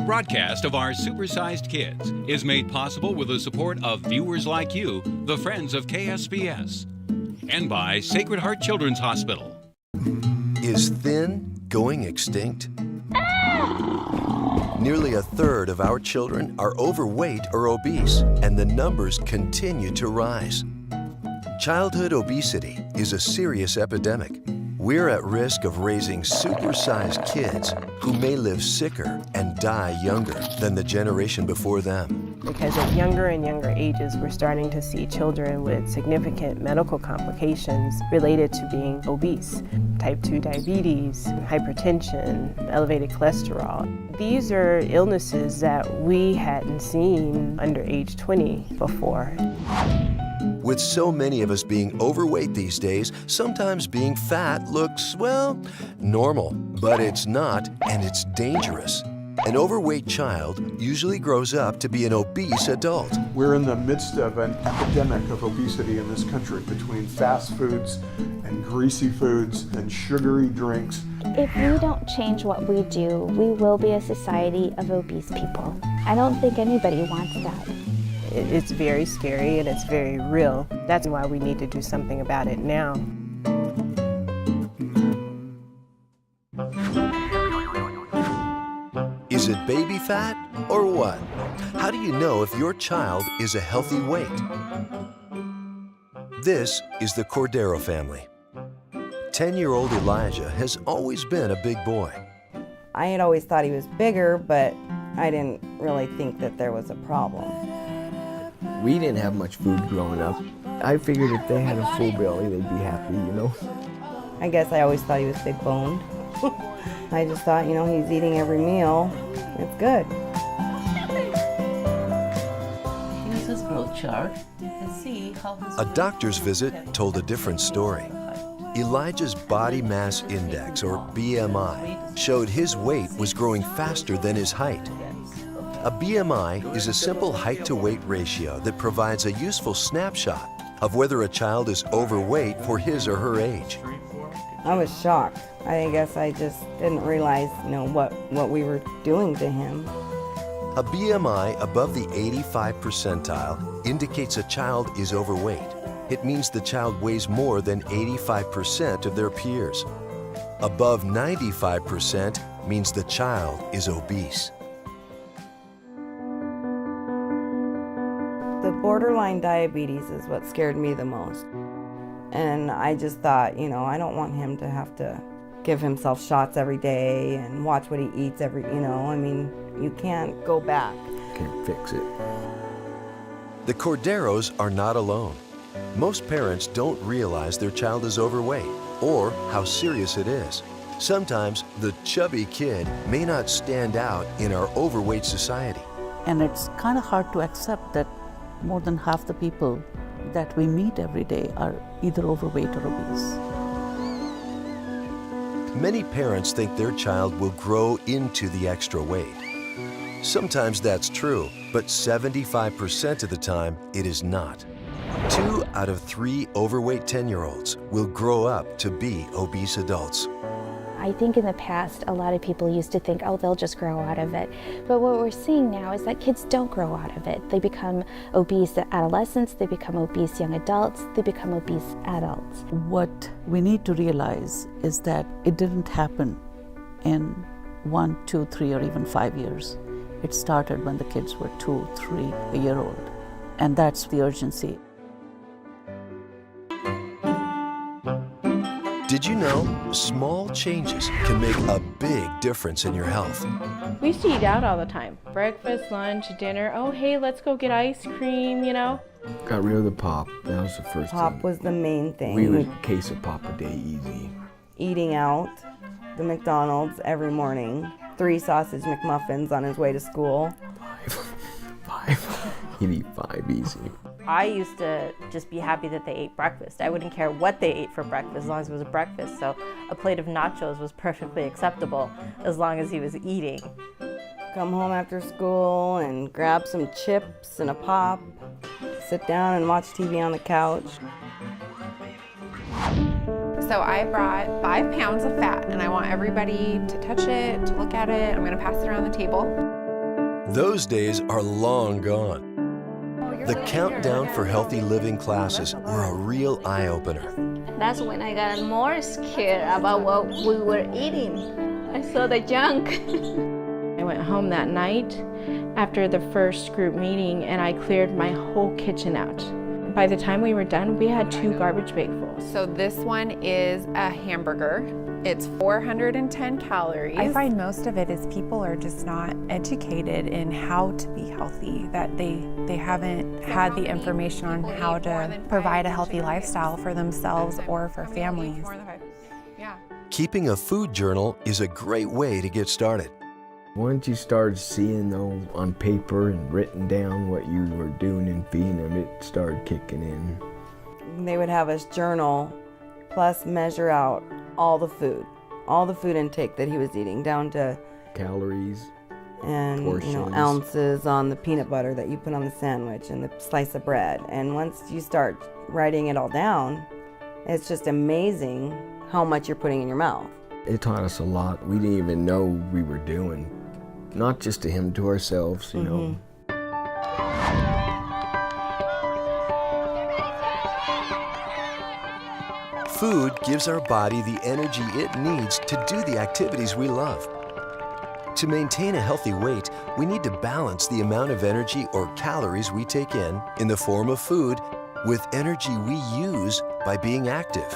broadcast of our Supersized Kids is made possible with the support of viewers like you, the friends of KSBS, and by Sacred Heart Children's Hospital. Is thin going extinct? Nearly a third of our children are overweight or obese, and the numbers continue to rise. Childhood obesity is a serious epidemic. We're at risk of raising supersized kids who may live sicker and die younger than the generation before them. Because at younger and younger ages, we're starting to see children with significant medical complications related to being obese. Type 2 diabetes, hypertension, elevated cholesterol. These are illnesses that we hadn't seen under age 20 before. With so many of us being overweight these days, sometimes being fat looks, well, normal. But it's not, and it's dangerous. An overweight child usually grows up to be an obese adult. We're in the midst of an epidemic of obesity in this country between fast foods and greasy foods and sugary drinks. If we don't change what we do, we will be a society of obese people. I don't think anybody wants that. It's very scary and it's very real. That's why we need to do something about it now. Is it baby fat or what? How do you know if your child is a healthy weight? This is the Cordero family. 10-year-old Elijah has always been a big boy. I had always thought he was bigger, but I didn't really think that there was a problem. We didn't have much food growing up. I figured if they had a full belly, they'd be happy, you know? I guess I always thought he was big boned. I just thought, you know, he's eating every meal. It's good. Here's his growth chart and see how his... A doctor's visit told a different story. Elijah's body mass index, or BMI, showed his weight was growing faster than his height. A BMI is a simple height-to-weight ratio that provides a useful snapshot of whether a child is overweight for his or her age. I was shocked. I guess I just didn't realize, you know, what we were doing to him. A BMI above the 85th percentile indicates a child is overweight. It means the child weighs more than 85% of their peers. Above 95% means the child is obese. The borderline diabetes is what scared me the most. And I just thought, you know, I don't want him to have to give himself shots every day and watch what he eats every, you know, I mean, you can't go back. Can't fix it. The Corderos are not alone. Most parents don't realize their child is overweight or how serious it is. Sometimes the chubby kid may not stand out in our overweight society. And it's kind of hard to accept that more than half the people that we meet every day are either overweight or obese. Many parents think their child will grow into the extra weight. Sometimes that's true, but 75% of the time it is not. 2 out of 3 overweight 10-year-olds will grow up to be obese adults. I think in the past, a lot of people used to think, oh, they'll just grow out of it. But what we're seeing now is that kids don't grow out of it. They become obese adolescents, they become obese young adults, they become obese adults. What we need to realize is that it didn't happen in 1, 2, 3, or even 5 years. It started when the kids were 2, 3, a year old. And that's the urgency. Did you know small changes can make a big difference in your health? We used to eat out all the time. Breakfast, lunch, dinner. Oh, hey, let's go get ice cream, you know? Got rid of the pop. That was the first thing. Pop was the main thing. We would case of pop a day easy. Eating out, the McDonald's every morning, 3 sausage McMuffins on his way to school. 5. He'd eat 5 easy. I used to just be happy that they ate breakfast. I wouldn't care what they ate for breakfast as long as it was a breakfast. So a plate of nachos was perfectly acceptable as long as he was eating. Come home after school and grab some chips and a pop, sit down and watch TV on the couch. So I brought 5 pounds of fat and I want everybody to touch it, to look at it. I'm gonna pass it around the table. Those days are long gone. The countdown for healthy living classes were a real eye-opener. That's when I got more scared about what we were eating. I saw the junk. I went home that night after the first group meeting and I cleared my whole kitchen out. By the time we were done, we had 2 garbage bag fulls. So this one is a hamburger. It's 410 calories. I find most of it is people are just not educated in how to be healthy, that they haven't had the information on how to provide a healthy lifestyle for themselves or for families. Keeping a food journal is a great way to get started. Once you started seeing though on paper and written down what you were doing and feeding them, it started kicking in. They would have us journal plus measure out all the food intake that he was eating down to calories and portions. Ounces on the peanut butter that you put on the sandwich and the slice of bread. And once you start writing it all down, it's just amazing how much you're putting in your mouth. It taught us a lot. We didn't even know we were doing, not just to him, to ourselves, you know. Food gives our body the energy it needs to do the activities we love. To maintain a healthy weight, we need to balance the amount of energy or calories we take in the form of food with energy we use by being active.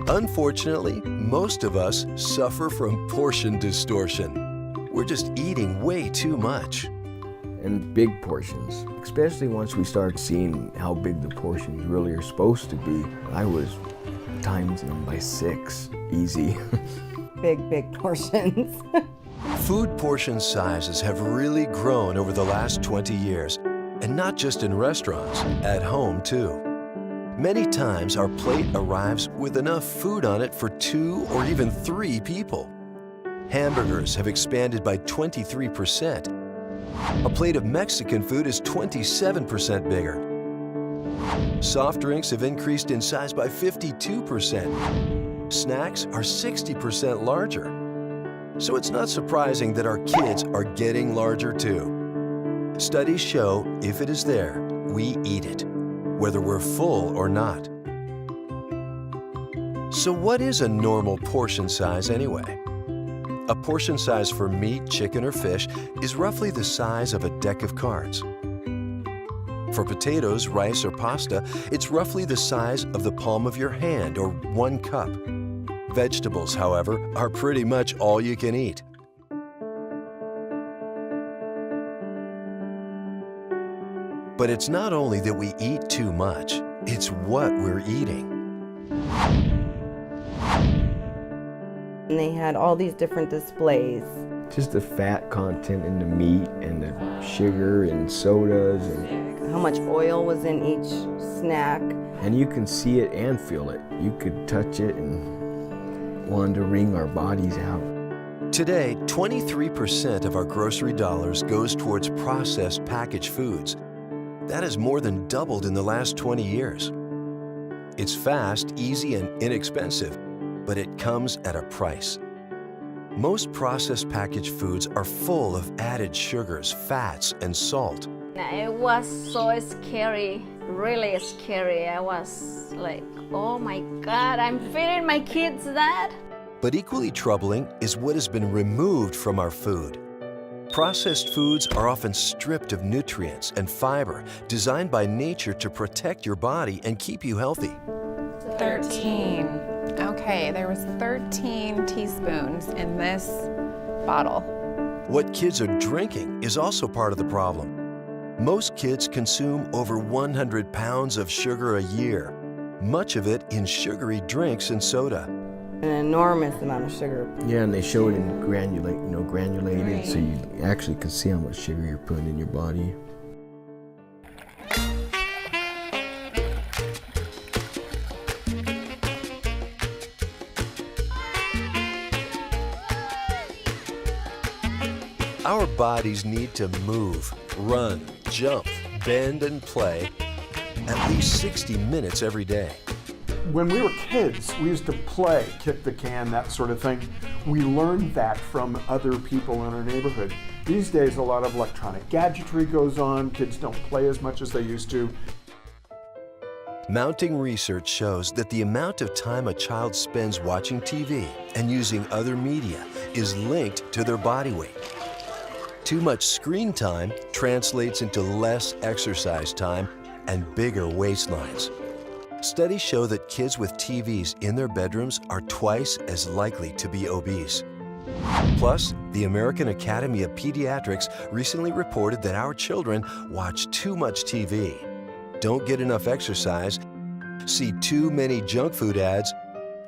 Unfortunately, most of us suffer from portion distortion. We're just eating way too much. And big portions, especially once we start seeing how big the portions really are supposed to be. I was times them by 6, easy. Big portions. Food portion sizes have really grown over the last 20 years, and not just in restaurants, at home too. Many times our plate arrives with enough food on it for 2 or even 3 people. Hamburgers have expanded by 23%. A plate of Mexican food is 27% bigger. Soft drinks have increased in size by 52%. Snacks are 60% larger. So it's not surprising that our kids are getting larger too. Studies show if it is there, we eat it, whether we're full or not. So what is a normal portion size anyway? A portion size for meat, chicken, or fish is roughly the size of a deck of cards. For potatoes, rice, or pasta, it's roughly the size of the palm of your hand or 1 cup. Vegetables, however, are pretty much all you can eat. But it's not only that we eat too much, it's what we're eating. And they had all these different displays. Just the fat content in the meat and the sugar and sodas and how much oil was in each snack. And you can see it and feel it. You could touch it and want to wring our bodies out. Today, 23% of our grocery dollars goes towards processed packaged foods. That has more than doubled in the last 20 years. It's fast, easy, and inexpensive, but it comes at a price. Most processed packaged foods are full of added sugars, fats, and salt. It was so scary, really scary. I was like, oh my God, I'm feeding my kids that? But equally troubling is what has been removed from our food. Processed foods are often stripped of nutrients and fiber designed by nature to protect your body and keep you healthy. 13. Okay, there was 13 teaspoons in this bottle. What kids are drinking is also part of the problem. Most kids consume over 100 pounds of sugar a year, much of it in sugary drinks and soda. An enormous amount of sugar. Yeah, and they show it in granulated, so you actually can see how much sugar you're putting in your body. Our bodies need to move, run, jump, bend, and play at least 60 minutes every day. When we were kids, we used to play, kick the can, that sort of thing. We learned that from other people in our neighborhood. These days, a lot of electronic gadgetry goes on. Kids don't play as much as they used to. Mounting research shows that the amount of time a child spends watching TV and using other media is linked to their body weight. Too much screen time translates into less exercise time and bigger waistlines. Studies show that kids with TVs in their bedrooms are twice as likely to be obese. Plus, the American Academy of Pediatrics recently reported that our children watch too much TV, don't get enough exercise, see too many junk food ads,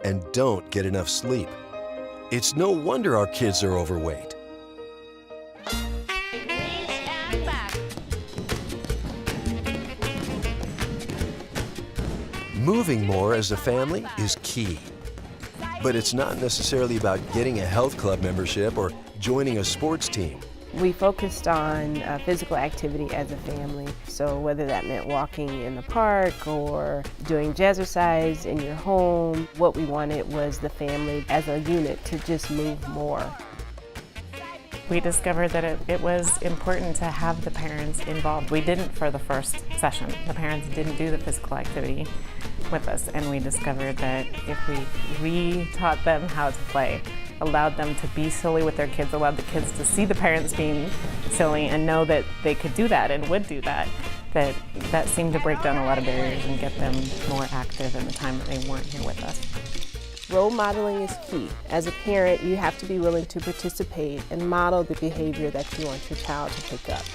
and don't get enough sleep. It's no wonder our kids are overweight. Moving more as a family is key. But it's not necessarily about getting a health club membership or joining a sports team. We focused on physical activity as a family, so whether that meant walking in the park or doing jazzercise in your home, what we wanted was the family as a unit to just move more. We discovered that it was important to have the parents involved. We didn't for the first session. The parents didn't do the physical activity with us, and we discovered that if we re-taught them how to play, allowed them to be silly with their kids, allowed the kids to see the parents being silly and know that they could do that and would do that, that seemed to break down a lot of barriers and get them more active in the time that they weren't here with us. Role modeling is key. As a parent, you have to be willing to participate and model the behavior that you want your child to pick up.